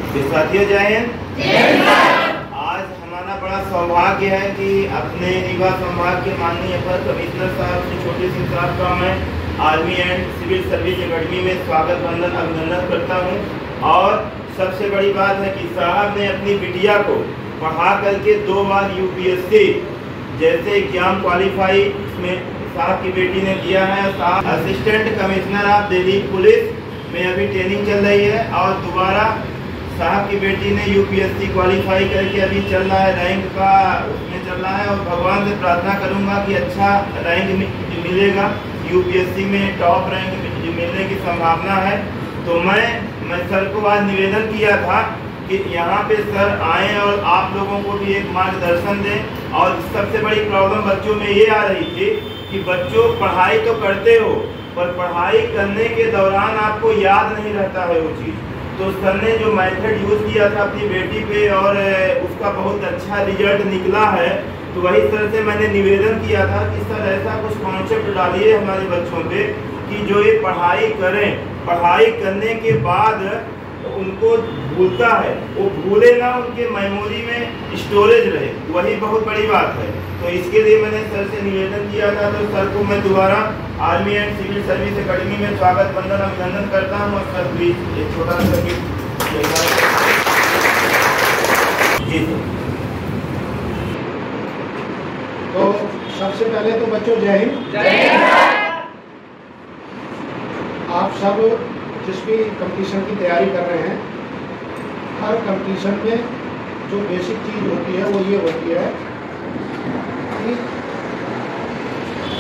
साथियों जय हिंद। आज हमारा बड़ा सौभाग्य है कि अपने रीवा संभाग के माननीय अपर कमिश्नर साहब श्री छोटे सिंह साहब का मैं army and civil service academy में स्वागत वंदन अभिनंदन करता हूं। और सबसे बड़ी बात है कि साहब ने अपनी बिटिया को पढ़ा करके 2 बार यूपीएससी जैसे एग्जाम क्वालिफाई में साहब की बेटी ने किया है। साहब assistant commissioner of Delhi police में अभी ट्रेनिंग चल रही है और दोबारा साहब की बेटी ने यूपीएससी क्वालिफाई करके अभी चल रहा है, रैंक का उसमें चल रहा है। और भगवान से प्रार्थना करूंगा कि अच्छा रैंक मिलेगा, यूपीएससी में टॉप रैंक मिलने की संभावना है। तो मैं सर को आज निवेदन किया था कि यहाँ पे सर आए और आप लोगों को भी एक मार्गदर्शन दें। और सबसे बड़ी प्रॉब्लम बच्चों में ये आ रही थी कि बच्चों पढ़ाई तो करते हो पर पढ़ाई करने के दौरान आपको याद नहीं रहता है वो चीज़। तो सर ने जो मेथड यूज़ किया था अपनी बेटी पे और उसका बहुत अच्छा रिजल्ट निकला है। तो वही सर से मैंने निवेदन किया था कि सर ऐसा कुछ कॉन्सेप्ट डालिए हमारे बच्चों पे कि जो ये पढ़ाई करें, पढ़ाई करने के बाद उनको भूलता है वो भूले ना, उनके मेमोरी में स्टोरेज रहे, वही बहुत बड़ी बात है। तो इसके लिए मैंने सर से निवेदन किया था। तो सर को मैं दोबारा army and civil service academy में स्वागत वंदन अभिनंदन करता हूँ। और सर प्लीज एक छोटा सा जी सर। तो सबसे पहले तो बच्चों जय हिंद। आप सब जिस भी कंपटीशन की तैयारी कर रहे हैं, हर कंपटीशन में जो बेसिक चीज़ होती है वो ये होती है कि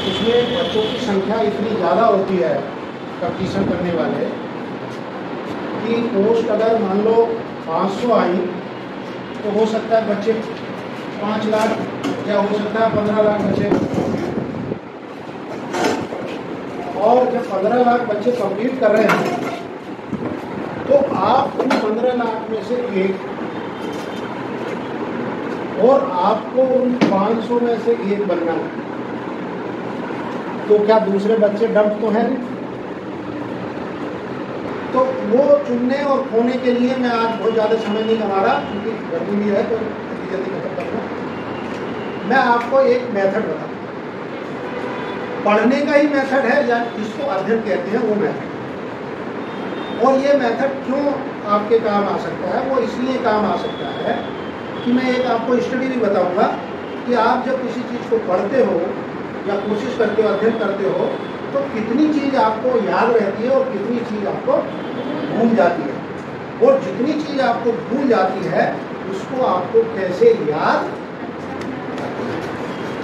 उसमें बच्चों की संख्या इतनी ज़्यादा होती है कंपटीशन करने वाले कि पोस्ट अगर मान लो 500 आई तो हो सकता है बच्चे 5 लाख या हो सकता है 15 लाख बच्चे। और जब 15 लाख बच्चे कंप्लीट कर रहे हैं तो आप उन 15 लाख में से एक और आपको उन 500 में से एक बनना है। तो क्या दूसरे बच्चे डम्प तो हैं? तो वो चुनने और खोने के लिए मैं आज बहुत ज़्यादा समय नहीं लगा रहा क्योंकि गर्मी भी है तो जल्दी खत्म करूँगा। मैं आपको एक मेथड बताऊँ, पढ़ने का ही मेथड है या जिसको अध्ययन कहते हैं वो मेथड। और ये मेथड क्यों आपके काम आ सकता है? वो इसलिए काम आ सकता है कि मैं एक आपको स्टडी भी बताऊंगा कि आप जब किसी चीज़ को पढ़ते हो या कोशिश करते हो, अध्ययन करते हो, तो कितनी चीज़ आपको याद रहती है और कितनी चीज़ आपको भूल जाती है। और जितनी चीज़ आपको भूल जाती है उसको आपको कैसे याद।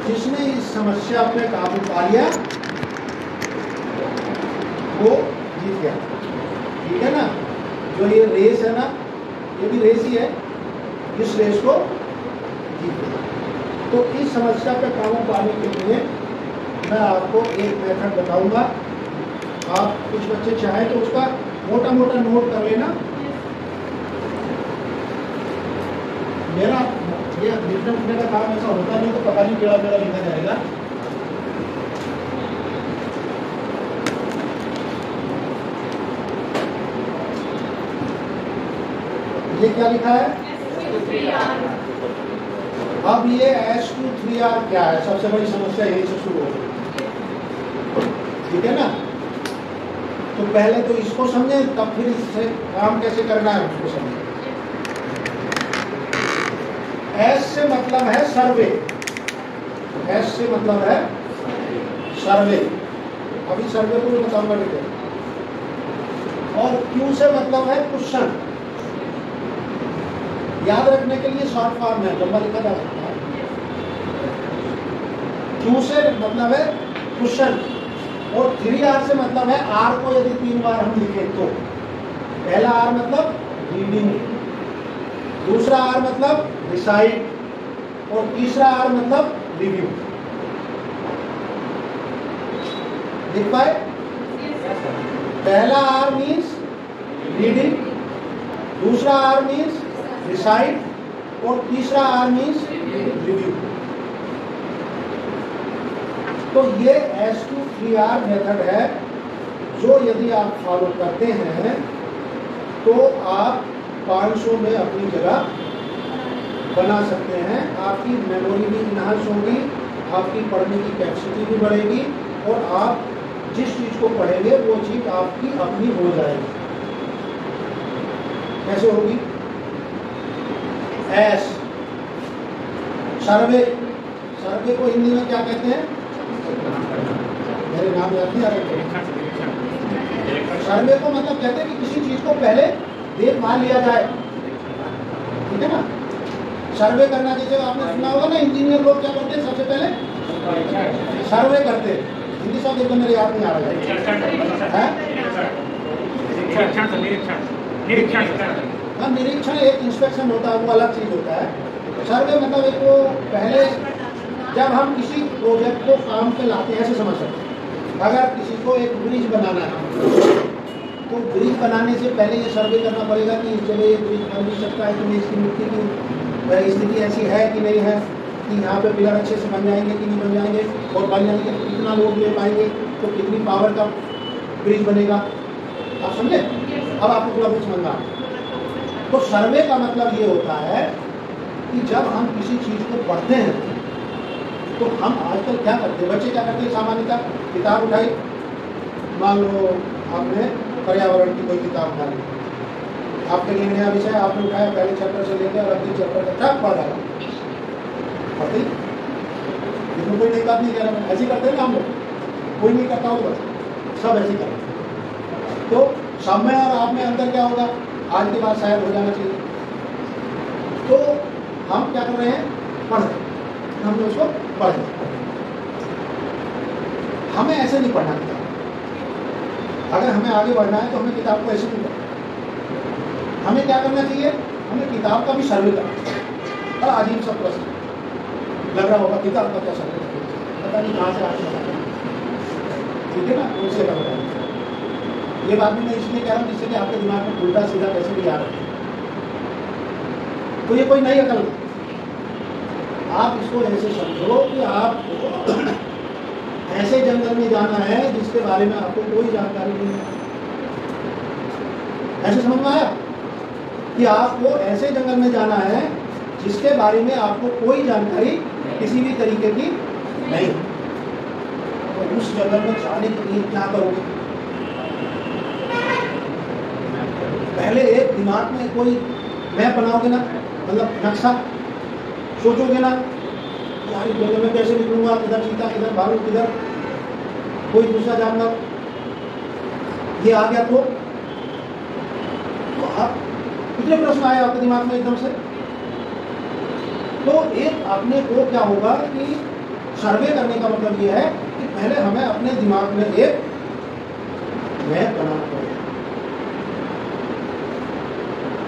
जिसने इस समस्या पे काबू पा लिया वो जीत गया, ठीक है ना। जो ये रेस है ना, ये भी रेस ही है, इस रेस को जीत गया। तो इस समस्या पे काबू पाने के लिए मैं आपको एक मेथड बताऊंगा। आप कुछ बच्चे चाहें तो उसका मोटा मोटा नोट कर लेना। मेरा ये लिखने उठने का काम ऐसा होता नहीं तो पता नहीं केड़ा मेरा लिखा जाएगा। ये क्या लिखा है? अब ये S2 3R क्या है? सबसे बड़ी समस्या यही से शुरू होगी, ठीक है ना। तो पहले तो इसको समझें, तब फिर इससे काम कैसे करना है उसको समझें। S से मतलब है सर्वे, S से मतलब है सर्वे। अभी सर्वे को भी बताऊंगा डिटेल। और Q से मतलब है क्वेश्चन। याद रखने के लिए शॉर्ट फॉर्म है, लंबा लिखा जा सकता है। Q से मतलब है क्वेश्चन। और 3R से मतलब है R को यदि 3 बार हम लिखें तो पहला R मतलब रीडिंग, दूसरा R मतलब डिसाइड और तीसरा R मतलब रिव्यू। लिख पाए? पहला R मीन्स रीडिंग, दूसरा R मीन्स डिसाइड और तीसरा R मीन्स रिव्यू। तो ये S2 3R मेथड है जो यदि आप फॉलो करते हैं तो आप 500 में अपनी जगह बना सकते हैं। आपकी मेमोरी भी इनहांस होगी, आपकी पढ़ने की कैपेसिटी भी बढ़ेगी और आप जिस चीज़ को पढ़ेंगे वो चीज़ आपकी अपनी हो जाएगी। कैसे होगी? S survey. सर्वे को हिंदी में क्या कहते हैं? मेरे नाम याद नहीं आ रहा। सर्वे को मतलब कहते हैं कि किसी चीज को पहले देखभाल लिया जाए, ठीक है ना। सर्वे करना, जैसे आपने सुना होगा ना, इंजीनियर लोग क्या करते हैं? सबसे पहले सर्वे करते हैं। हिंदी शब्द एकदम मेरे याद नहीं आ रहा है। हाँ, निरीक्षण एक इंस्पेक्शन होता है, वो अलग चीज होता है। सर्वे मतलब एक वो पहले जब हम किसी प्रोजेक्ट को काम पे लाते हैं, ऐसे समझ सकते हैं। अगर किसी को एक ब्रिज बनाना है तो ब्रिज बनाने से पहले ये सर्वे करना पड़ेगा कि इस जगह ये ब्रिज बन भी सकता है कि नहीं, इसकी मिट्टी की स्थिति ऐसी है कि नहीं है, कि यहाँ पे पिलर अच्छे से बन जाएंगे कि नहीं बन जाएंगे, और बन जाएंगे तो कितना लोड ले पाएंगे, तो कितनी पावर का ब्रिज बनेगा। आप समझे? अब आपको थोड़ा कुछ समझना। तो सर्वे का मतलब ये होता है कि जब हम किसी चीज़ को पढ़ते हैं तो हम आजकल क्या करते हैं, बच्चे क्या करते हैं? सामान्यतः किताब उठाई, मान लो आपने पर्यावरण की कोई किताब उठा ली, आपके लिए नया विषय आपने उठाया, पहले चैप्टर से लेकर और अगले चैप्टर तक क्या पढ़ रहा है, पढ़ते ही। इसमें कोई नई बात नहीं कह रहा, ऐसे करते हैं ना हम लोग, कोई नहीं करता होगा, सब ऐसे करते हैं। तो सब में और आप में अंतर क्या होगा? आज के बाद शायद हो जाना चाहिए। तो हम क्या कर रहे हैं? पढ़ रहे हैं, हमने उसको पढ़ लिया। हमें ऐसे नहीं पढ़ना किताब। अगर हमें आगे बढ़ना है तो हमें किताब को ऐसे नहीं पढ़ना। हमें क्या करना चाहिए? हमें किताब का भी सर्वे करना चाहिए। बड़ा अजीब सा प्रश्न लग रहा होगा, किताब का क्या सर्वे करना चाहिए? पता नहीं कहाँ से आगे बढ़ा, ठीक है ना, उनसे का बताइए। ये बात भी मैं इसलिए कह रहा हूँ जिससे कि आपके दिमाग में उल्टा सीधा कैसे भी आ रहा है। तो ये कोई नई अकल नहीं। आप इसको ऐसे समझो कि आपको ऐसे जंगल में जाना है जिसके बारे में आपको कोई जानकारी नहीं है। ऐसे समझ में आया कि आपको ऐसे जंगल में जाना है जिसके बारे में आपको कोई जानकारी किसी भी तरीके की नहीं। तो उस जंगल में जाने के लिए क्या करोगे? पहले एक दिमाग में कोई मैप बनाओगे ना, मतलब नक्शा सोचोगे ना, यार इस जंगल में कैसे निकलूंगा, किधर चीता, किधर भालू, किधर कोई दूसरा जानवर, ये आ गया तो आप कितने प्रश्न आए आपके दिमाग में एकदम से। तो एक अपने को क्या होगा कि सर्वे करने का मतलब ये है कि पहले हमें अपने दिमाग में एक मैप बनाना पड़ेगा।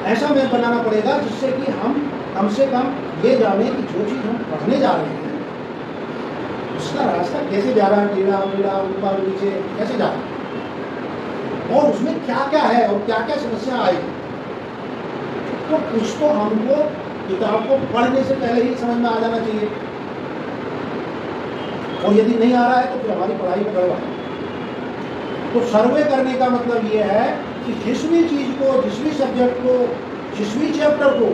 ऐसा मैप बनाना पड़ेगा जिससे कि हम कम से कम ये जाने कि जो चीज़ हम पढ़ने जा रहे हैं उसका रास्ता कैसे जा रहा है, टेढ़ा मेढ़ा, ऊपर नीचे कैसे जा रहा है, और उसमें क्या क्या है और क्या क्या समस्या आएगी। तो कुछ तो हमको किताब को पढ़ने से पहले ही समझ में आ जाना चाहिए, और यदि नहीं आ रहा है तो फिर हमारी पढ़ाई में गड़बड़ है। तो सर्वे करने का मतलब ये है कि जिस भी चीज़ को, जिस भी सब्जेक्ट को, जिस भी चैप्टर को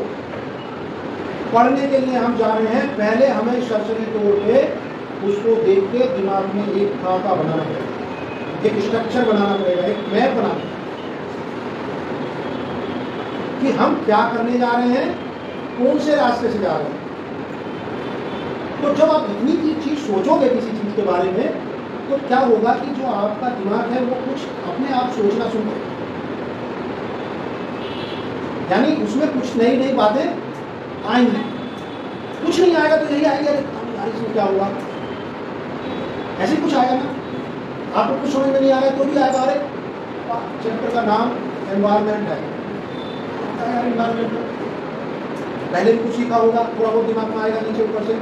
पढ़ने के लिए हम जा रहे हैं, पहले हमें सरसरी तौर पे उसको देख के दिमाग में एक खाका बनाना पड़ेगा, एक स्ट्रक्चर बनाना पड़ेगा, एक मैप बनाना पड़ेगा कि हम क्या करने जा रहे हैं, कौन से रास्ते से जा रहे हैं। तो जब आप इतनी चीज सोचोगे किसी चीज के बारे में, तो क्या होगा कि जो आपका दिमाग है वो कुछ अपने आप सोचना शुरू करेगा, यानी उसमें कुछ नई नई बातें आएंगी। कुछ नहीं आएगा तो यही आएगा, इसमें क्या हुआ, ऐसे कुछ आएगा ना। आपको कुछ समझ में नहीं आ रहा है तो भी आएगा, अरे चैप्टर का नाम एनवायरनमेंट है, एनवायरनमेंट पहले भी कुछ सीखा होगा, थोड़ा बहुत दिमाग में आएगा नीचे ऊपर से,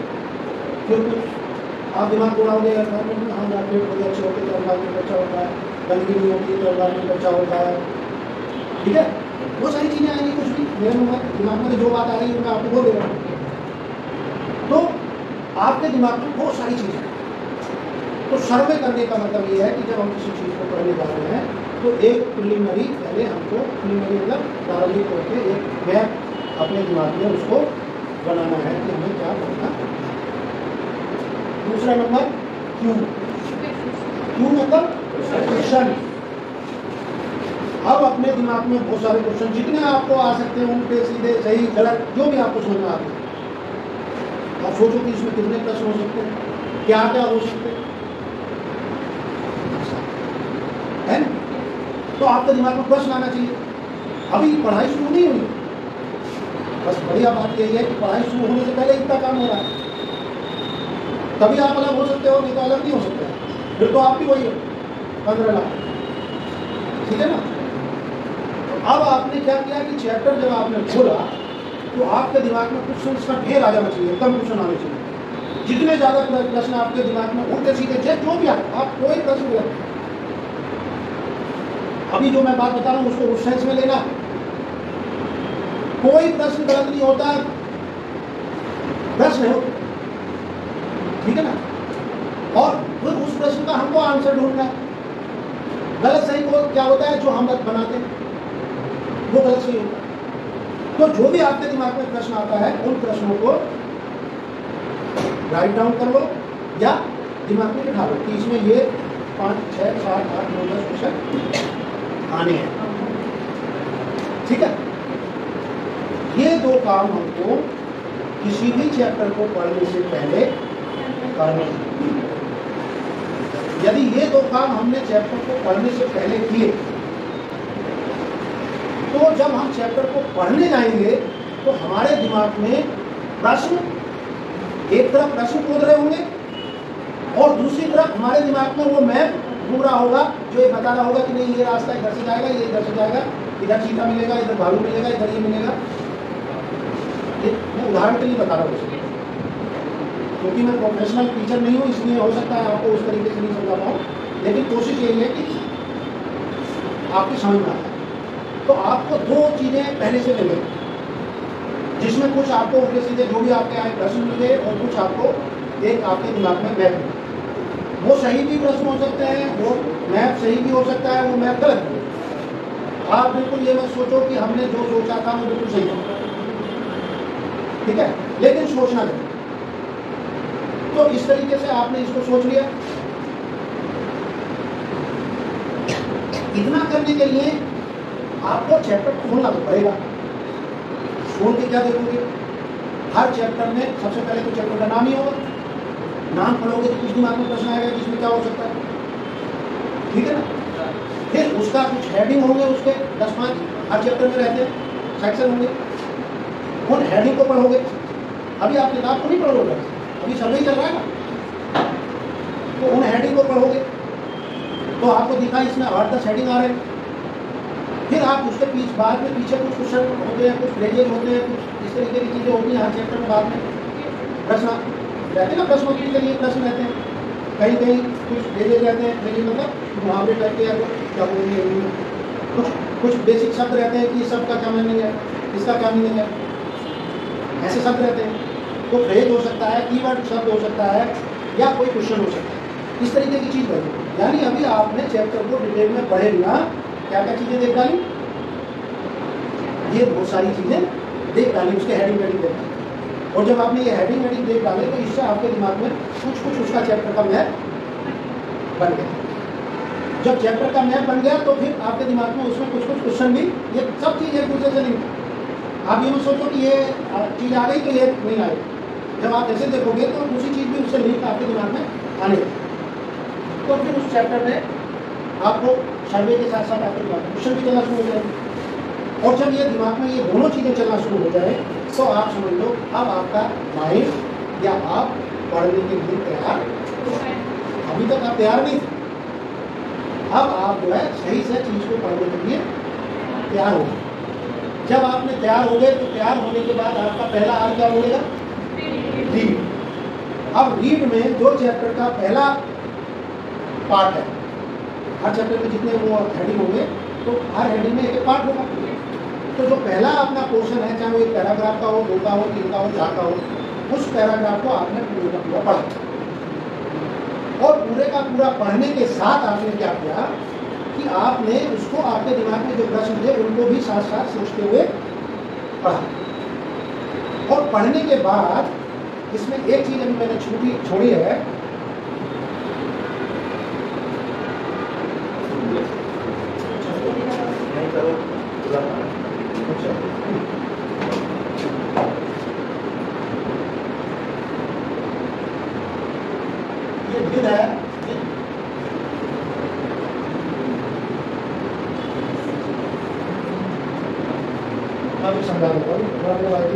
फिर कुछ आप दिमाग को उड़ाओगे, एनवायरनमेंट में हाँ पेड़ पौधे अच्छे होते तो एनवायरनमेंट अच्छा होता है, गंदगी नहीं होती तो एनवायरनमेंट अच्छा होता है, ठीक है। वो सारी चीज़ें आएंगी, कुछ भी मेरे दिमाग में जो बात आ रही है मैं आपको बोल दे रहा हूँ। तो आपके दिमाग में बहुत सारी चीज़ें। तो सर्वे करने का मतलब ये है कि जब हम किसी चीज़ को पढ़ने जा रहे हैं तो एक प्रिलिमिनरी पहले हमको प्रिलिमिनरी मतलब प्रारंभिक तौर पे एक मैप अपने दिमाग में उसको बनाना है कि हमें क्या करना है। दूसरा नंबर क्यू। क्यू मतलब क्वेश्चन। अब अपने दिमाग में बहुत सारे क्वेश्चन जितने आपको आ सकते हैं, उल्टे सीधे सही गलत जो भी आपको समझ में आते हैं, आप सोचो कि इसमें कितने प्रश्न हो सकते हैं, क्या क्या हो सकते हैं, है ना? तो आपके दिमाग में प्रश्न आना चाहिए। अभी पढ़ाई शुरू नहीं हुई, बस बढ़िया बात यही है कि पढ़ाई शुरू होने से पहले इतना काम हो रहा है, तभी आप अलग हो सकते हो, नहीं तो अलग नहीं हो सकते। फिर तो आप भी वही हो 15 लाख, ठीक है ना? अब आपने क्या किया कि चैप्टर जब आपने खोला तो आपके दिमाग में क्वेश्चन का ढेर आ जाना चाहिए, एकदम क्वेश्चन आने चाहिए। जितने ज्यादा प्रश्न आपके दिमाग में उल्टे सीधे जो भी आए, आप कोई प्रश्न गलत। अभी जो मैं बात बता रहा हूँ उसको उस सेंस में लेना, कोई प्रश्न गलत नहीं होता, प्रश्न हो, ठीक है ना? और फिर उस प्रश्न का हमको आंसर ढूंढना है। गलत सही को क्या होता है, जो हम बनाते हैं वो गलत सही होता है। तो जो भी आपके दिमाग में प्रश्न आता है उन प्रश्नों को राइट डाउन कर लो या दिमाग में बिठा लो कि इसमें ये 5, 6, 7, 8, 9, 10 क्वेश्चन आने हैं, ठीक है? ये दो काम हमको किसी भी चैप्टर को पढ़ने से पहले करने हैं। यदि ये दो काम हमने चैप्टर को पढ़ने से पहले किए तो जब हम चैप्टर को पढ़ने जाएंगे तो हमारे दिमाग में प्रश्न, एक तरफ प्रश्न कूद रहे होंगे और दूसरी तरफ हमारे दिमाग में वो मैप घूम रहा होगा जो ये बता रहा होगा कि नहीं ये रास्ता इधर से जाएगा, ये इधर से जाएगा, इधर चीता मिलेगा, इधर भालू मिलेगा, इधर ये मिलेगा। मैं उदाहरण के लिए बता रहा हूँ क्योंकि मैं प्रोफेशनल टीचर नहीं हूँ, इसलिए हो सकता है आपको उस तरीके से नहीं समझा पाऊँ, लेकिन कोशिश यही है कि आपकी समझ में आए। तो आपको दो चीजें पहले से मिले, जिसमें कुछ आपको उल्टे सीधे जो भी आपके आए प्रश्न मिले और कुछ आपको एक आपके दिमाग में मैप मिले। वो सही भी प्रश्न हो सकते हैं, वो मैप सही भी हो सकता है, वो मैप गलत भी। आप बिल्कुल ये मत सोचो कि हमने जो सोचा था वो बिल्कुल सही था, ठीक है? लेकिन सोचना नहीं। तो इस तरीके से आपने इसको सोच लिया। इतना करने के लिए आपको चैप्टर खोलना तो पड़ेगा। खोल के क्या देखोगे? हर चैप्टर में सबसे पहले तो चैप्टर का नाम ही होगा। नाम पढ़ोगे तो कुछ दिमाग में प्रश्न आएगा कि इसमें क्या हो सकता है, ठीक है ना? फिर उसका कुछ हेडिंग होंगे, उसके 10-5 हर चैप्टर में रहते हैं, सेक्शन होंगे। उन हेडिंग को पढ़ोगे। अभी आप किताब को नहीं पढ़ोगे, अभी सर्वे चल रहा है ना, तो उन हेडिंग को पढ़ोगे तो आपको दिखा इसमें 8-10 हेडिंग आ रहे हैं। फिर आप उसके बाद में पीछे कुछ क्वेश्चन होते हैं, कुछ फ्रेजेज होते हैं, कुछ इस तरीके की चीज़ें होती हैं हर चैप्टर में। बाद में प्रश्न रहते हैं ना, प्रश्नोत्तरी के लिए प्रश्न रहते हैं, कहीं कहीं कुछ फ्रेजेज रहते हैं, फ्रेजेज मतलब मुहावरे टाइप के, क्या बोलेंगे, कुछ बेसिक शब्द रहते हैं कि शब्द का क्या मीनिंग है, इसका क्या मीनिंग है, ऐसे शब्द रहते हैं। तो फ्रेज हो सकता है, कीवर्ड शब्द हो सकता है, या कोई क्वेश्चन हो सकता है, इस तरीके की चीज़ रहती है। यानी अभी आपने चैप्टर को डिटेल में पढ़े बिना क्या क्या चीज़ें देख डाली, ये बहुत सारी चीज़ें देख डाली, उसके हेडिंग वेडिंग देख डाली। और जब आपने ये हेडिंग वेडिंग देख डाले तो इससे आपके दिमाग में कुछ उसका चैप्टर का मैप बन गया। जब चैप्टर का मैप बन गया तो फिर आपके दिमाग में उसमें कुछ क्वेश्चन भी, ये सब चीज़ एक दूसरे से नहीं। आप ये मत सोचो कि ये चीज़ आ गई तो ये नहीं आई। जब आप ऐसे देखोगे तो दूसरी चीज़ भी उससे लिंक आपके दिमाग में आने लगी। तो फिर उस चैप्टर में आपको सर्वे के साथ साथ आपके दिमाग में क्वेश्चन भी चलना शुरू हो जाएंगे। और जब ये दिमाग में ये दोनों चीज़ें चलना शुरू हो जाए तो आप समझ लो अब आपका माइंड या आप पढ़ने के लिए तैयार। अभी तक आप तैयार नहीं थे, अब आप जो है सही से चीज़ को पढ़ने के लिए तैयार हो गए। जब आपने तैयार हो गए तो तैयार होने के बाद आपका पहला आर क्या बोलेगा? रीड। अब रीड में जो चैप्टर का पहला पार्ट है, हर चैप्टर में जितने वो हेडिंग होंगे तो हर हेडिंग में एक पार्ट होगा। तो जो पहला अपना पोर्शन है, चाहे वो एक पैराग्राफ का हो, 2 का हो, 3 का हो, 4 का हो, उस पैराग्राफ को आपने पूरे का पूरा पढ़ा। और पूरे का पूरा पढ़ने के साथ आपने क्या किया कि आपने उसको आपके दिमाग में जो प्रश्न थे उनको भी साथ साथ सोचते हुए पढ़ा। और पढ़ने के बाद इसमें एक चीज अभी मैंने छोड़ी है, ये दिन है, अभी समझा दूंगा,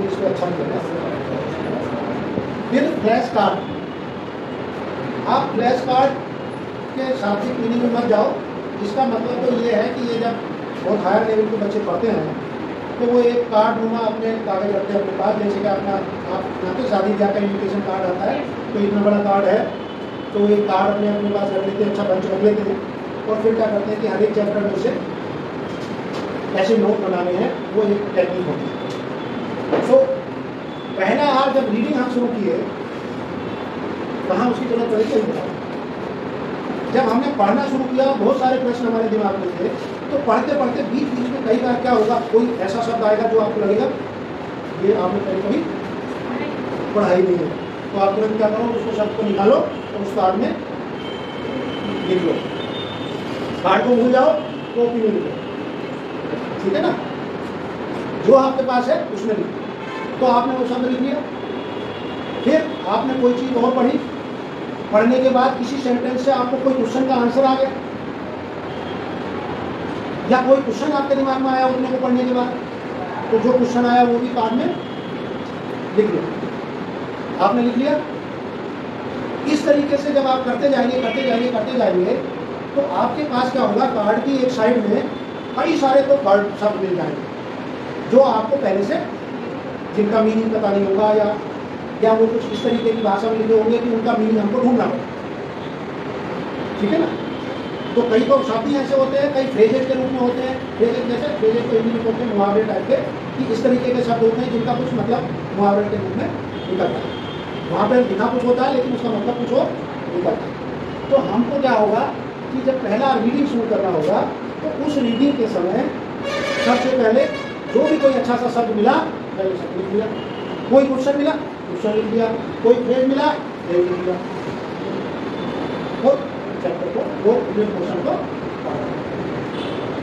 इसको अच्छा नहीं करना। फिर फ्लैश कार्ड, आप फ्लैश कार्ड के शाब्दिक मीनिंग में मत जाओ। इसका मतलब तो ये है कि ये जब बहुत हायर लेवल के बच्चे पढ़ते हैं तो वो एक कार्ड नुमा अपने कागज रखते हैं अपने पास, जैसे कि अपना आप यहाँ शादी ब्याह का इन्विटेशन कार्ड आता है तो इतना बड़ा कार्ड है तो एक कार्ड अपने पास रख लेते हैं, अच्छा बंच रख लेते हैं और फिर क्या करते हैं कि हर एक चैप्टर में से ऐसे नोट बनाने हैं, वो एक टेक्निक होती है। तो पहला आर जब रीडिंग हम शुरू किए कहाँ उसकी जरूरत पड़ी थी, जब हमने पढ़ना शुरू किया बहुत सारे प्रश्न हमारे दिमाग में थे, तो पढ़ते पढ़ते बीच बीच में कई बार क्या होगा, कोई ऐसा शब्द आएगा जो आपको लगेगा ये आपने कभी पढ़ाई नहीं है, तो आप तुरंत क्या करो, उसको शब्द को निकालो और उस कार्ड में लिख लो। कार्ड को भूल जाओ, कॉपी में लिखो, ठीक है ना, जो आपके पास है उसमें लिखो। तो आपने वो शब्द लिख लिया, फिर आपने कोई चीज़ और पढ़ी, पढ़ने के बाद किसी सेंटेंस से आपको कोई क्वेश्चन का आंसर आ गया या कोई क्वेश्चन आपके दिमाग में आया उतने को पढ़ने के बाद, तो जो क्वेश्चन आया वो भी कार्ड में लिख लिया। आपने लिख लिया। इस तरीके से जब आप करते जाएंगे तो आपके पास क्या होगा, कार्ड की एक साइड में कई सारे तो वर्ड शब्द मिल जाएंगे जो आपको पहले से जिनका मीनिंग पता नहीं होगा या वो कुछ इस तरीके की भाषा में लिखे होंगे कि उनका मीनिंग हमको ढूंढना होगा, ठीक है ना। तो कई तो शब्द ऐसे होते हैं, कई फ्रेजेज के रूप में होते हैं। फ्रेजेज जैसे फ्रेजेज को हिंदी में बोलते हैं मुहावरे टाइप के, कि इस तरीके के शब्द होते हैं जिनका कुछ मतलब मुहावरे के रूप में निकलता है। वहाँ पर लिखा कुछ होता है लेकिन उसका मतलब कुछ और निकलता है। तो हमको क्या होगा कि जब पहला रीडिंग शुरू करना होगा तो उस रीडिंग के समय सबसे पहले जो भी कोई अच्छा सा शब्द मिला पहले शब्द लिख लिया, कोई क्वेश्चन मिला क्वेश्चन लिख दिया, कोई फ्रेज मिला फ्रेज लिख दिया, और चैप्टर को वो पूरे क्वेश्चन को पढ़ा।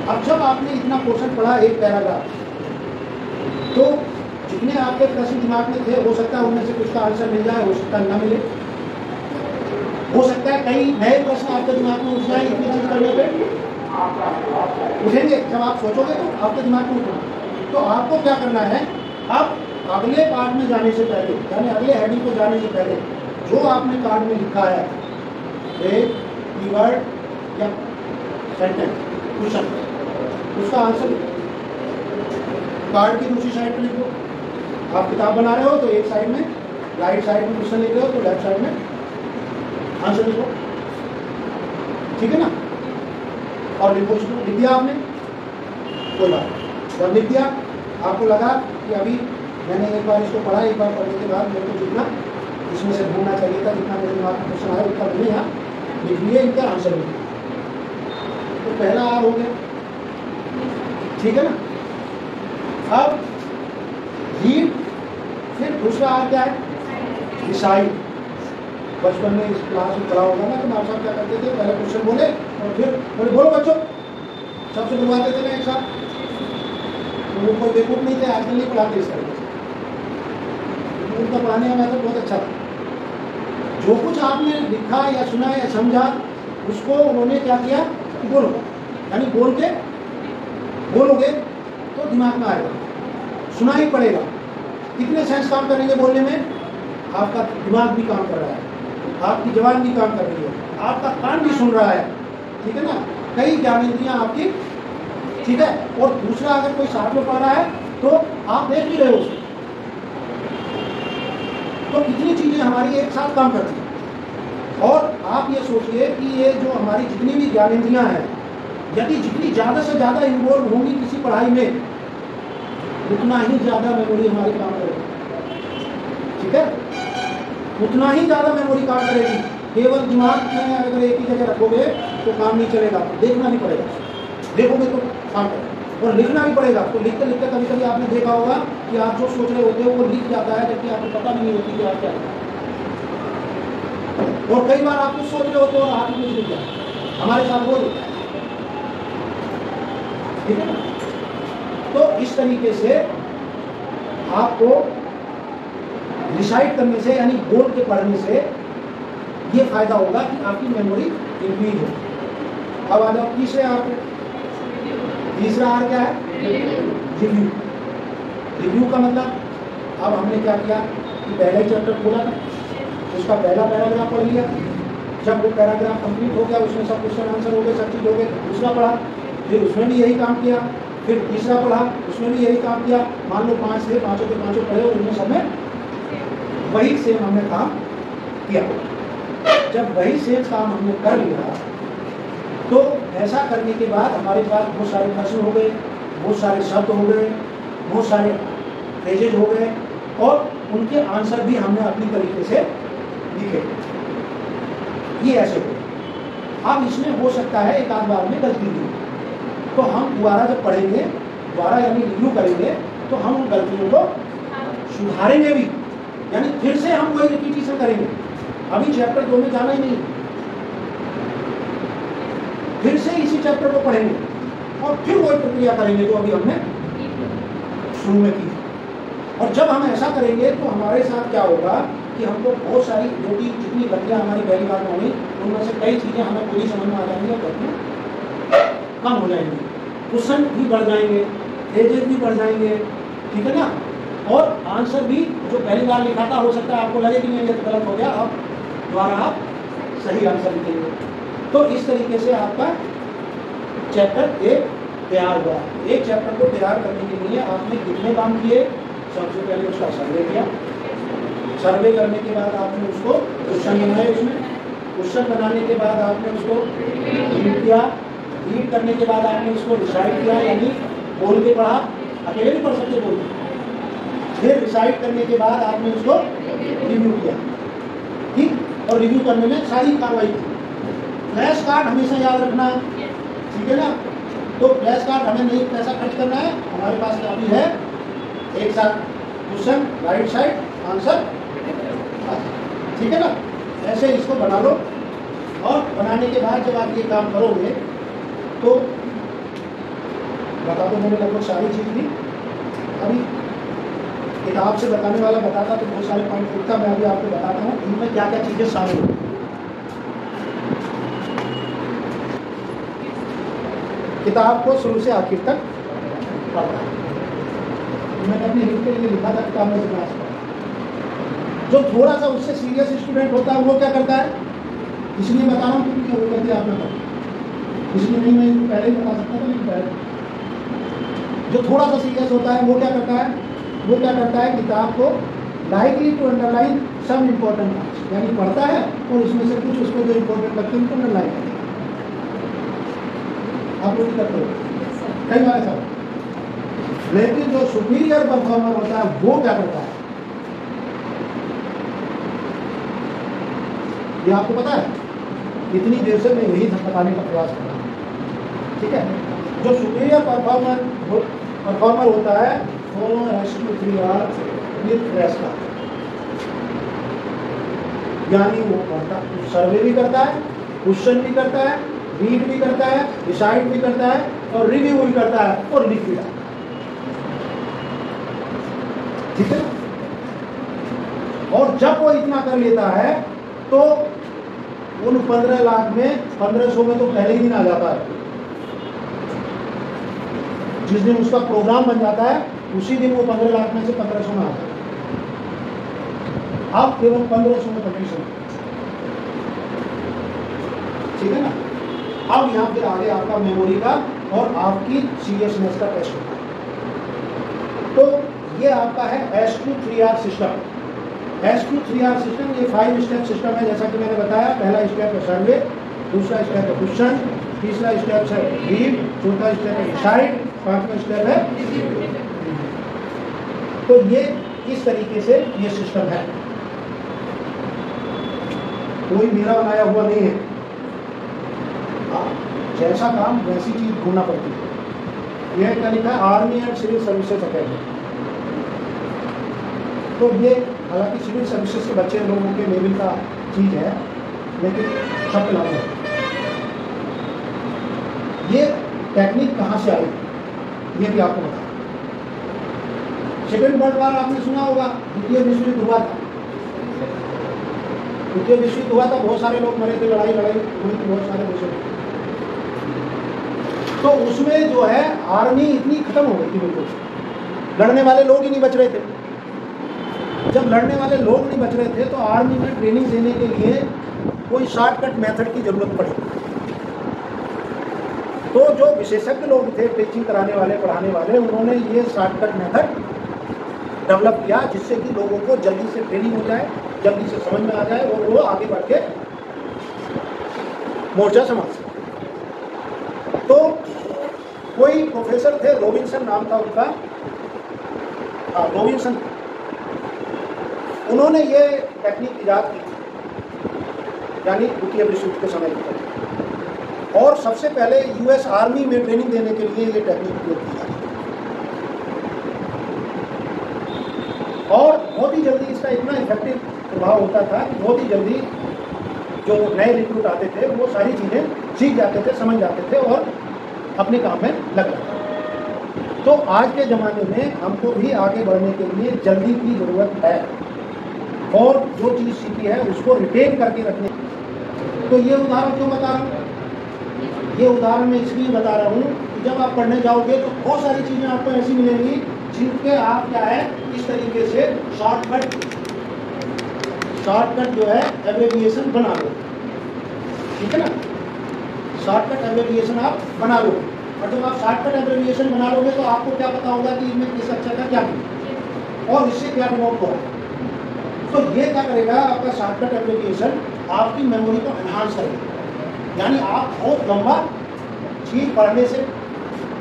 अब जब आपने इतना क्वेश्चन पढ़ा एक पैराग्राफ, तो जितने आपके प्रश्न दिमाग में थे हो सकता है उनमें से कुछ का आंसर मिल जाए, हो सकता है ना मिले, हो सकता है कई नए प्रश्न आपके दिमाग में उठ जाए। इतनी चीज करने पे उठेंगे, जब आप सोचोगे तो आपके दिमाग में उठेंगे। तो आपको क्या करना है, अब अगले पार्ट में जाने से पहले, यानी अगले हेडिंग को जाने से पहले जो आपने कार्ड में लिखा है एक कीवर्ड या सेंटेंस क्वेश्चन, उसका आंसर कार्ड की दूसरी साइड पर लिखो। आप किताब बना रहे हो तो एक साइड में राइट साइड में क्वेश्चन लिख रहे हो तो लेफ्ट साइड में आंसर लिखो, ठीक है ना। और लिख दिया आपने, कोई बात नहीं। जब लिख दिया आपको लगा कि अभी मैंने एक बार इसको पढ़ा, एक बार पढ़ने के बाद मेरे को जितना इसमें से ढूंढना चाहिए था, जितना मेरे दिमाग में क्वेश्चन आया उतना मैंने यहाँ लिख लिए, इनका आंसर लिख दिया, तो पहला आर हो गया, ठीक है ना। अब रीड, फिर दूसरा आर क्या है, डिसाइड। बचपन में इस क्लास में पढ़ा होगा ना तो मास्टर साहब क्या करते थे, पहले क्वेश्चन बोले और फिर बोलो बच्चों, सबसे बुलवाते थे ना एक साथ। तो वो कोई बेवकूफ नहीं थे, आजकल नहीं पढ़ाते इस तरीके से, उनका पढ़ाने का मैथड बहुत अच्छा था। जो कुछ आपने लिखा या सुना या समझा उसको उन्होंने क्या किया कि बोलो, यानी बोल के बोलोगे तो दिमाग में आएगा, सुना ही पड़ेगा। कितने सेंस काम करेंगे बोलने में, आपका दिमाग भी काम कर रहा है, आपकी जबान भी काम कर रही है, आपका कान भी सुन रहा है, ठीक है ना, कई ज्ञानेंद्रियां आपकी, ठीक है। और दूसरा अगर कोई साथ में पढ़ रहा है तो आप देख भी रहे हो उसे, तो कितनी चीजें हमारी एक साथ काम करती हैं। और आप ये सोचिए कि ये जो हमारी जितनी भी ज्ञानेंद्रियां हैं, यदि जितनी ज़्यादा से ज़्यादा इन्वॉल्व होंगी किसी पढ़ाई में, उतना ही ज़्यादा मेमोरी हमारी काम करेगी, ठीक है, उतना ही ज़्यादा मेमोरी काम करेगी। केवल दिमाग में अगर एक ही जगह रखोगे तो काम नहीं चलेगा, देखना नहीं पड़ेगा। देखोगे तो शांत है। और लिखना भी पड़ेगा। तो लिखते लिखते कभी कभी आपने देखा होगा कि आप जो सोच रहे होते हो वो लिख जाता है, जबकि आपको पता नहीं होती कि आप क्या लिख रहे हो। और कई बार आप कुछ सोच रहे होते हो और हाथ में लिख जाता है। हमारे साथ वो होता है, ठीक है ना। तो इस तरीके से आपको रिसाइट करने से, यानी बोल के पढ़ने से ये फायदा होगा कि आपकी मेमोरी इंक्रीज हो। अब आ जाओ तीसरे आर पे। तीसरा आर क्या है? रिव्यू। रिव्यू का मतलब अब हमने क्या किया कि पहला ही चैप्टर खोला था, उसका पहला पैराग्राफ पढ़ लिया। जब वो पैराग्राफ कंप्लीट हो गया, उसमें सब क्वेश्चन आंसर हो गए, सब चीज हो गए, दूसरा पढ़ा, फिर उसमें भी यही काम किया, फिर तीसरा पढ़ा, उसमें भी यही काम किया। मान लो 5 थे, पांचों के पांचों पढ़े और उनमें सब में वही सेम हमने काम किया। जब वही सेम काम हमने कर लिया तो ऐसा करने के बाद हमारे पास बहुत सारे प्रश्न हो गए, बहुत सारे शब्द हो गए, बहुत सारे फ्रेजेज हो गए और उनके आंसर भी हमने अपनी तरीके से लिखे। ये ऐसे हो। अब इसमें हो सकता है एक आध बार में गलती की, तो हम दोबारा जब पढ़ेंगे, दोबारा यानी रिव्यू करेंगे, तो हम उन गलतियों को सुधारेंगे भी, यानी फिर से हम वही रिपीटिशन करेंगे। अभी चैप्टर 2 में जाना ही नहीं, फिर से इसी चैप्टर को पढ़ेंगे और फिर वही प्रक्रिया करेंगे जो अभी हमने शुरू में की। और जब हम ऐसा करेंगे तो हमारे साथ क्या होगा कि हमको बहुत सारी जितनी गलतियां हमारी पहली बार में हुई, उनमें से कई चीजें हमें पूरी समझ में आ जाएंगी और गलतियां कम हो जाएंगी, क्वेश्चन भी बढ़ जाएंगे, फ्रेजेज भी बढ़ जाएंगे, ठीक है ना। और आंसर भी जो पहली बार लिखा था, हो सकता है आपको लगे कि नहीं ये तो गलत हो गया, अब दोबारा आप सही आंसर लिखेंगे। तो इस तरीके से आपका चैप्टर 1 तैयार हुआ। एक चैप्टर को तैयार करने के लिए आपने कितने काम किए? सबसे पहले उसका सर्वे किया। सर्वे करने के बाद आपने उसको क्वेश्चन बनाए, उसमें क्वेश्चन बनाने के बाद आपने उसको रीड किया, रीड करने के बाद आपने उसको रिसाइट किया, यानी बोल के पढ़ा, अकेले भी पढ़ सकते बोल के। फिर रिसाइट करने के बाद आपने उसको रिव्यू किया, ठीक। और रिव्यू करने में सारी कार्रवाई की। फ्लैश कार्ड हमेशा याद रखना, ठीक है ना। तो फ्लैश कार्ड हमें नहीं पैसा खर्च करना है, हमारे पास काफी है, एक साथ क्वेश्चन, राइट साइड आंसर, ठीक है ना। ऐसे इसको बना लो और बनाने के बाद जब आप ये काम करोगे तो बता दो, मैंने लगभग सारी चीज दी। अभी किताब से बताने वाला बताता तो बहुत सारे पॉइंट लिखता, मैं अभी आपको बताता हूँ इनमें क्या क्या चीजें शामिल होती। किताब को शुरू से आखिर तक पढ़ना है। मैंने अपनी हिंदी के लिए लिखा था किताब में क्लास पर। जो थोड़ा सा उससे सीरियस स्टूडेंट होता है वो क्या करता है, इसलिए बता रहा हूँ क्योंकि वो गलती आप ना करो, इसलिए नहीं मैं पहले ही बता सकता था, लेकिन पहले जो थोड़ा सा सीरियस होता है वो क्या करता है, वो क्या करता है किताब को likely to underline some important parts, यानी पढ़ता है और इसमें से कुछ उसको जो इम्पोर्टेंट लगते हैं उनको अंडरलाइन करता है। आप लोग करते हो कई बार ऐसा। लेकिन जो सुपीरियर परफॉर्मर होता है वो क्या करता है, ये आपको पता है। इतनी देर से मैं यही बताने का प्रयास कर रहा हूँ, ठीक है। जो सुपीरियर परफॉर्मर होता है वो S2-3R विद फ्लैश कार्ड, यानी वो पढ़ता, सर्वे भी करता है, क्वेश्चन भी करता है, रीड भी करता है, डिसाइड भी करता है और रिव्यू भी करता है और लिख भी डालता है, ठीक है। और जब वो इतना कर लेता है तो उन 15 लाख में 1500 में तो पहले ही दिन आ जाता है। जिस दिन उसका प्रोग्राम बन जाता है उसी दिन वो 15 लाख में से 1500 में आ जाता है। अब केवल 1500 में कंडीशन, ठीक है ना। अब यहाँ फिर आगे आपका मेमोरी का और आपकी सीरियसनेस का टेस्ट होता है। तो ये आपका है S2-3R सिस्टम। S2-3R सिस्टम ये 5 स्टेप सिस्टम है, जैसा कि मैंने बताया। पहला स्टेप है सर्वे, दूसरा स्टेप है क्वेश्चन, तीसरा स्टेप है रीड, चौथा स्टेप है डिसाइड, पांचवा स्टेप है। तो ये इस तरीके से ये सिस्टम है, कोई मेरा बनाया हुआ नहीं है। जैसा काम वैसी चीज़ ढूंढना पड़ती है। यह क्या लिखा है, army and civil services academy. तो ये हालांकि सिविल सर्विसेज के बच्चे लोगों के लेवल का चीज़ है, लेकिन सब लागू है। ये टेक्निक कहाँ से आई ये भी आपको बता। सेकेंड वर्ल्ड वॉर आपने सुना होगा, द्वितीय विश्व युद्ध हुआ था। द्वितीय विश्व युद्ध हुआ था, बहुत सारे लोग मरे थे, लड़ाई हुई थी, बहुत सारे देशों में। तो उसमें जो है आर्मी इतनी खत्म हो गई थी, बिल्कुल लड़ने वाले लोग ही नहीं बच रहे थे। जब लड़ने वाले लोग नहीं बच रहे थे तो आर्मी में ट्रेनिंग देने के लिए कोई शॉर्टकट मेथड की जरूरत पड़ी। तो जो विशेषज्ञ लोग थे, टीचिंग कराने वाले, पढ़ाने वाले, उन्होंने ये शॉर्टकट मेथड डेवलप किया जिससे कि लोगों को जल्दी से ट्रेनिंग हो जाए, जल्दी से समझ में आ जाए और वो आगे बढ़ के मोर्चा संभाल सके। तो कोई प्रोफेसर थे, रॉबिन्सन नाम था उनका, रॉबिन्सन, उन्होंने ये टेक्निक इजाद की थी, यानी द्वितीय विश्व युद्ध के समय की। और सबसे पहले यूएस आर्मी में ट्रेनिंग देने के लिए ये टेक्निक उपयोग की जाती है। और बहुत ही जल्दी इसका इतना इफेक्टिव प्रभाव होता था कि बहुत ही जल्दी जो नए रिक्रूट आते थे वो सारी चीज़ें सीख जाते थे, समझ जाते थे और अपने काम में लग जाते थे। तो आज के ज़माने में हमको भी आगे बढ़ने के लिए जल्दी की ज़रूरत है और जो चीज़ सीखी है उसको रिटेन करके रखने। तो ये उदाहरण क्यों बता रहा हूँ? ये उदाहरण मैं इसलिए बता रहा हूँ कि जब आप पढ़ने जाओगे तो बहुत सारी चीज़ें आपको ऐसी मिलेंगी जिनके आप क्या है इस तरीके से शॉर्टकट जो है एब्रेविएशन बना लो, ठीक है ना। शॉर्टकट एब्रेविएशन आप बना लो और जब आप शॉर्टकट एब्रेविएशन बना लोगे तो आपको क्या पता होगा कि इनमें किस अक्षर का क्या है और इससे क्या डिनोट हुआ। तो ये क्या करेगा, आपका शॉर्टकट एब्रेविएशन आपकी मेमोरी को एनहांस करेगा। यानी आप बहुत लंबा चीज़ पढ़ने से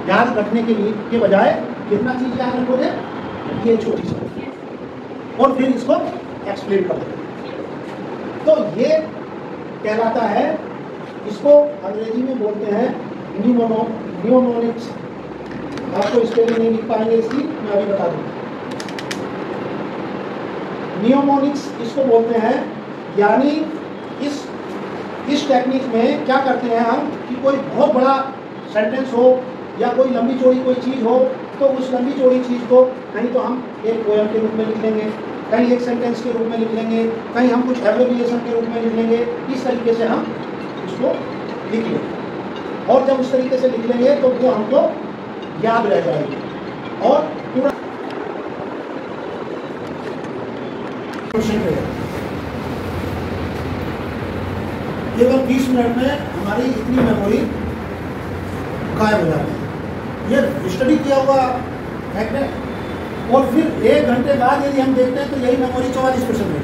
याद रखने के लिए के बजाय कितना चीज़ याद रखोगे, ये छोटी सी, और फिर इसको एक्सप्लेन कर दो। तो ये कहलाता है, इसको अंग्रेजी में बोलते हैं न्यूमोनिक्स। आपको स्पेलिंग नहीं लिख पाएंगे इसकी, मैं अभी बता दूँ। न्यूमोनिक्स इसको बोलते हैं। यानी इस टेक्निक में क्या करते हैं हम कि कोई बहुत बड़ा सेंटेंस हो या कोई लंबी चौड़ी कोई चीज़ हो, तो उस लंबी चौड़ी चीज़ को कहीं तो हम एक पोएम के रूप में लिख लेंगे, कहीं एक सेंटेंस के रूप में लिख लेंगे, कहीं हम कुछ एब्रिविएशन के रूप में लिख लेंगे। इस तरीके से हम उसको लिख लेंगे और जब उस तरीके से लिख लेंगे तो वो हमको याद रह जाएगी और पूरा केवल 20 मिनट में हमारी इतनी मेमोरी गायब हो जाती है। ये स्टडी किया हुआ फैक्ट है। और फिर 1 घंटे बाद यदि हम देखते हैं तो यही मेमोरी 44% है।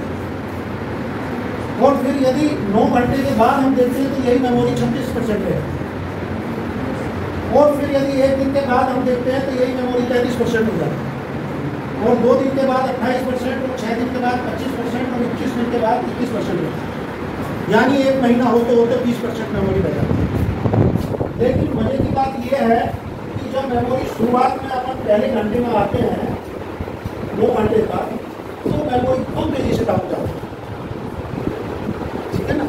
और फिर यदि 9 घंटे के बाद हम देखते हैं तो यही मेमोरी 36% है। और फिर यदि 1 दिन के बाद हम देखते हैं तो यही मेमोरी 33% हो जाती है। और 2 दिन के बाद 28%, और 6 दिन के बाद 25%, और 21 दिन के बाद 21% होता है। यानी 1 महीना होते होते 20% मेमोरी बच जाती है। लेकिन मजे की बात यह है कि जब मेमोरी शुरुआत में अपन पहले घंटे में आते हैं 2 घंटे बाद, तो मेमोरी बहुत तेजी से डाउन जाती है, ठीक है ना।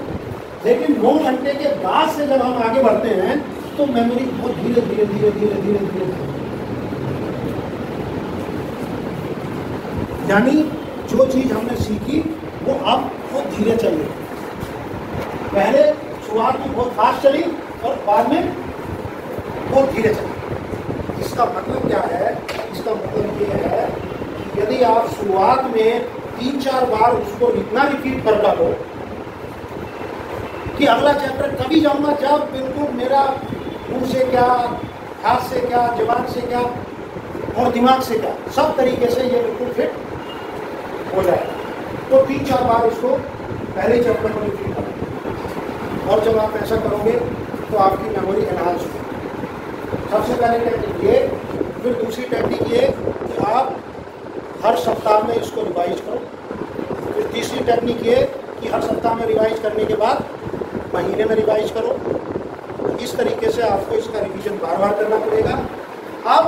लेकिन 9 घंटे के बाद से जब हम आगे बढ़ते हैं तो मेमोरी बहुत धीरे धीरे धीरे धीरे धीरे धीरे, यानी जो चीज़ हमने सीखी वो अब बहुत धीरे चली। पहले शुरुआत में बहुत फास्ट चली और बाद में बहुत धीरे चली। इसका मतलब क्या है? इसका मतलब ये है कि यदि आप शुरुआत में 3-4 बार उसको इतना रिपीट कर डालो कि अगला चैप्टर कभी जाऊंगा जब बिल्कुल मेरा मुंह से क्या, हाथ से क्या, जुबान से क्या और दिमाग से क्या, सब तरीके से ये बिल्कुल फिट हो जाएगा। तो 3-4 बार उसको पहले चैप्टर को रिपीट करो और जब आप ऐसा करोगे तो आपकी मेमोरी एनहांस होगी। सबसे पहले टेक्निक ये, फिर दूसरी टेक्निक ये कि आप हर सप्ताह में इसको रिवाइज करो। फिर तीसरी टेक्निक ये कि हर सप्ताह में रिवाइज करने के बाद महीने में रिवाइज करो। इस तरीके से आपको इसका रिवीजन बार बार करना पड़ेगा। अब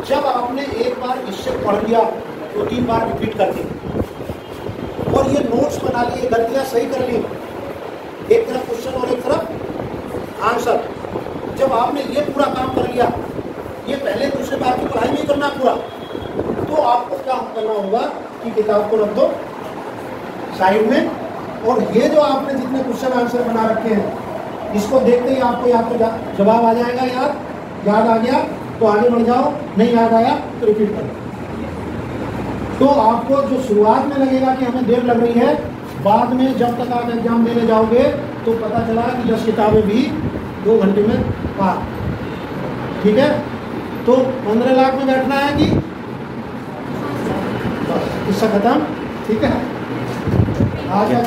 जब आपने एक बार इससे पढ़ लिया तो 3 बार रिपीट कर दी और ये नोट्स बना लिए, गलतियां सही कर ली, एक तरफ क्वेश्चन और एक तरफ आंसर। जब आपने ये पूरा काम कर लिया, ये पहले दूसरे बार की पढ़ाई नहीं करना पूरा, तो आपको क्या करना होगा कि किताब को रख दो साइड में और ये जो आपने जितने क्वेश्चन आंसर बना रखे हैं इसको देखते ही आपको या तो जवाब आ जाएगा, याद आ गया तो आगे बढ़ जाओ, नहीं याद आया तो रिपीट करो। तो आपको जो शुरुआत में लगेगा कि हमें देर लग रही है, बाद में जब तक आप एग्जाम देने जाओगे तो पता चला कि 10 किताबें भी 2 घंटे में पार। ठीक है, तो 15 लाख में बैठना है कि बस किस्सा खत्म। ठीक है, आ गया।